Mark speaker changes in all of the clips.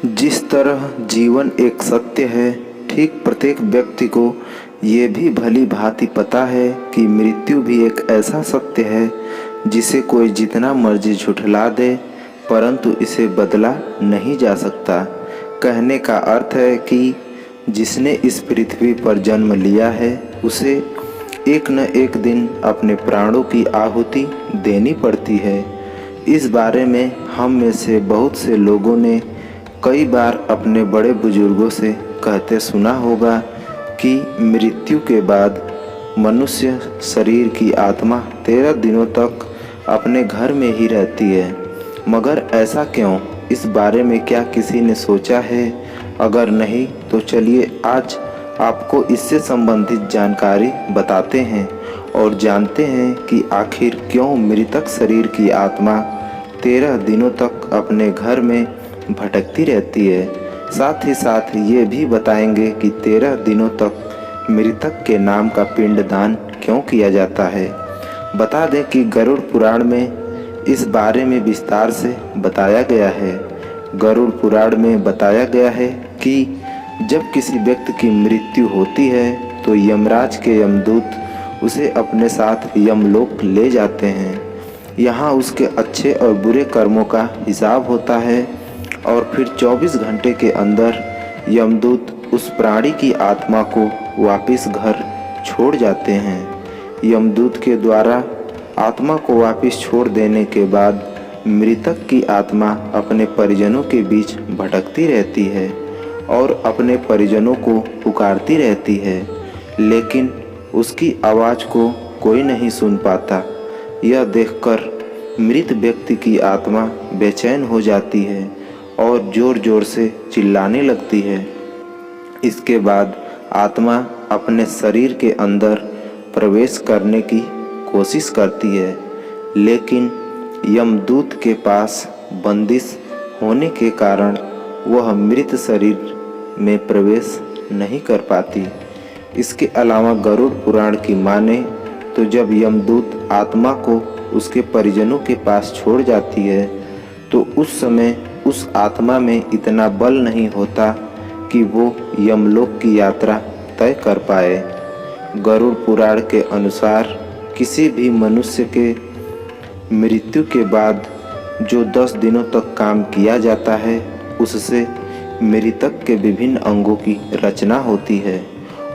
Speaker 1: जिस तरह जीवन एक सत्य है, ठीक प्रत्येक व्यक्ति को ये भी भली भांति पता है कि मृत्यु भी एक ऐसा सत्य है जिसे कोई जितना मर्जी झुठला दे, परंतु इसे बदला नहीं जा सकता। कहने का अर्थ है कि जिसने इस पृथ्वी पर जन्म लिया है उसे एक न एक दिन अपने प्राणों की आहुति देनी पड़ती है। इस बारे में हम में से बहुत से लोगों ने कई बार अपने बड़े बुजुर्गों से कहते सुना होगा कि मृत्यु के बाद मनुष्य शरीर की आत्मा 13 दिनों तक अपने घर में ही रहती है। मगर ऐसा क्यों? इस बारे में क्या किसी ने सोचा है? अगर नहीं तो चलिए आज आपको इससे संबंधित जानकारी बताते हैं और जानते हैं कि आखिर क्यों मृतक शरीर की आत्मा 13 दिनों तक अपने घर में भटकती रहती है। साथ ही साथ ये भी बताएंगे कि 13 दिनों तक मृतक के नाम का पिंडदान क्यों किया जाता है। बता दें कि गरुड़ पुराण में इस बारे में विस्तार से बताया गया है। गरुड़ पुराण में बताया गया है कि जब किसी व्यक्ति की मृत्यु होती है तो यमराज के यमदूत उसे अपने साथ यमलोक ले जाते हैं। यहाँ उसके अच्छे और बुरे कर्मों का हिसाब होता है और फिर 24 घंटे के अंदर यमदूत उस प्राणी की आत्मा को वापस घर छोड़ जाते हैं। यमदूत के द्वारा आत्मा को वापस छोड़ देने के बाद मृतक की आत्मा अपने परिजनों के बीच भटकती रहती है और अपने परिजनों को पुकारती रहती है, लेकिन उसकी आवाज़ को कोई नहीं सुन पाता। यह देखकर मृत व्यक्ति की आत्मा बेचैन हो जाती है और ज़ोर ज़ोर से चिल्लाने लगती है। इसके बाद आत्मा अपने शरीर के अंदर प्रवेश करने की कोशिश करती है, लेकिन यमदूत के पास बंदिश होने के कारण वह मृत शरीर में प्रवेश नहीं कर पाती। इसके अलावा गरुड़ पुराण की माने तो जब यमदूत आत्मा को उसके परिजनों के पास छोड़ जाती है तो उस समय उस आत्मा में इतना बल नहीं होता कि वो यमलोक की यात्रा तय कर पाए। गरुड़ पुराण के अनुसार किसी भी मनुष्य के मृत्यु के बाद जो 10 दिनों तक काम किया जाता है उससे मृतक के विभिन्न अंगों की रचना होती है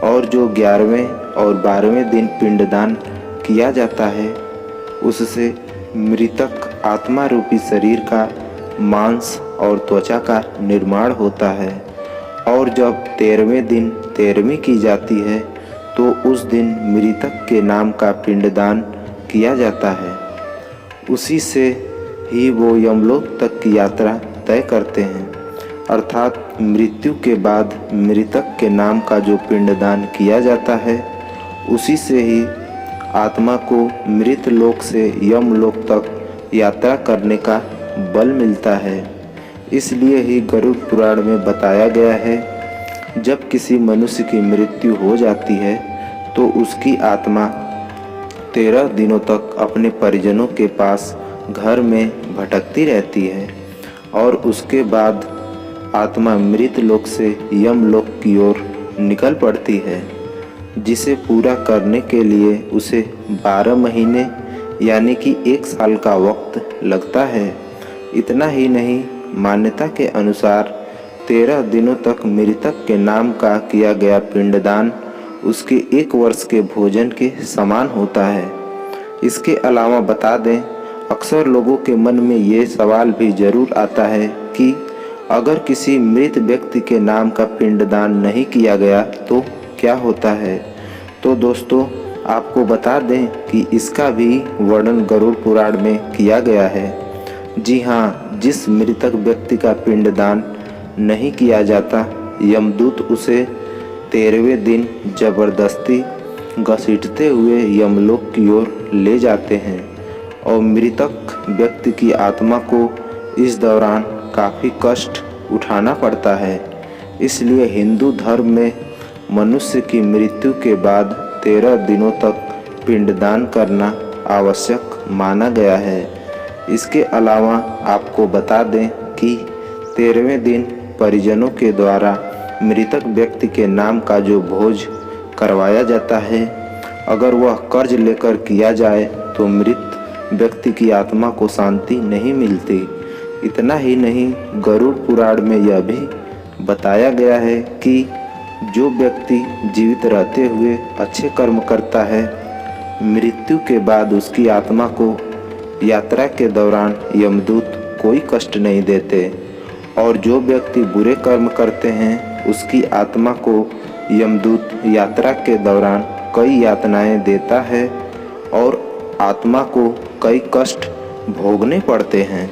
Speaker 1: और जो 11वें और 12वें दिन पिंडदान किया जाता है उससे मृतक आत्मा रूपी शरीर का मांस और त्वचा का निर्माण होता है और जब 13वें दिन 13वीं की जाती है तो उस दिन मृतक के नाम का पिंडदान किया जाता है। उसी से ही वो यमलोक तक की यात्रा तय करते हैं। अर्थात मृत्यु के बाद मृतक के नाम का जो पिंडदान किया जाता है उसी से ही आत्मा को मृत लोक से यमलोक तक यात्रा करने का बल मिलता है। इसलिए ही गरुड़ पुराण में बताया गया है जब किसी मनुष्य की मृत्यु हो जाती है तो उसकी आत्मा 13 दिनों तक अपने परिजनों के पास घर में भटकती रहती है और उसके बाद आत्मा मृत लोक से यमलोक की ओर निकल पड़ती है, जिसे पूरा करने के लिए उसे 12 महीने यानी कि 1 साल का वक्त लगता है। इतना ही नहीं, मान्यता के अनुसार 13 दिनों तक मृतक के नाम का किया गया पिंडदान उसके 1 वर्ष के भोजन के समान होता है। इसके अलावा बता दें, अक्सर लोगों के मन में ये सवाल भी जरूर आता है कि अगर किसी मृत व्यक्ति के नाम का पिंडदान नहीं किया गया तो क्या होता है। तो दोस्तों आपको बता दें कि इसका भी वर्णन गरुड़ पुराण में किया गया है। जी हाँ, जिस मृतक व्यक्ति का पिंडदान नहीं किया जाता, यमदूत उसे 13वें दिन जबरदस्ती घसीटते हुए यमलोक की ओर ले जाते हैं और मृतक व्यक्ति की आत्मा को इस दौरान काफ़ी कष्ट उठाना पड़ता है। इसलिए हिंदू धर्म में मनुष्य की मृत्यु के बाद 13 दिनों तक पिंडदान करना आवश्यक माना गया है। इसके अलावा आपको बता दें कि 13वें दिन परिजनों के द्वारा मृतक व्यक्ति के नाम का जो भोज करवाया जाता है, अगर वह कर्ज लेकर किया जाए तो मृत व्यक्ति की आत्मा को शांति नहीं मिलती। इतना ही नहीं, गरुड़ पुराण में यह भी बताया गया है कि जो व्यक्ति जीवित रहते हुए अच्छे कर्म करता है, मृत्यु के बाद उसकी आत्मा को यात्रा के दौरान यमदूत कोई कष्ट नहीं देते, और जो व्यक्ति बुरे कर्म करते हैं उसकी आत्मा को यमदूत यात्रा के दौरान कई यातनाएं देता है और आत्मा को कई कष्ट भोगने पड़ते हैं।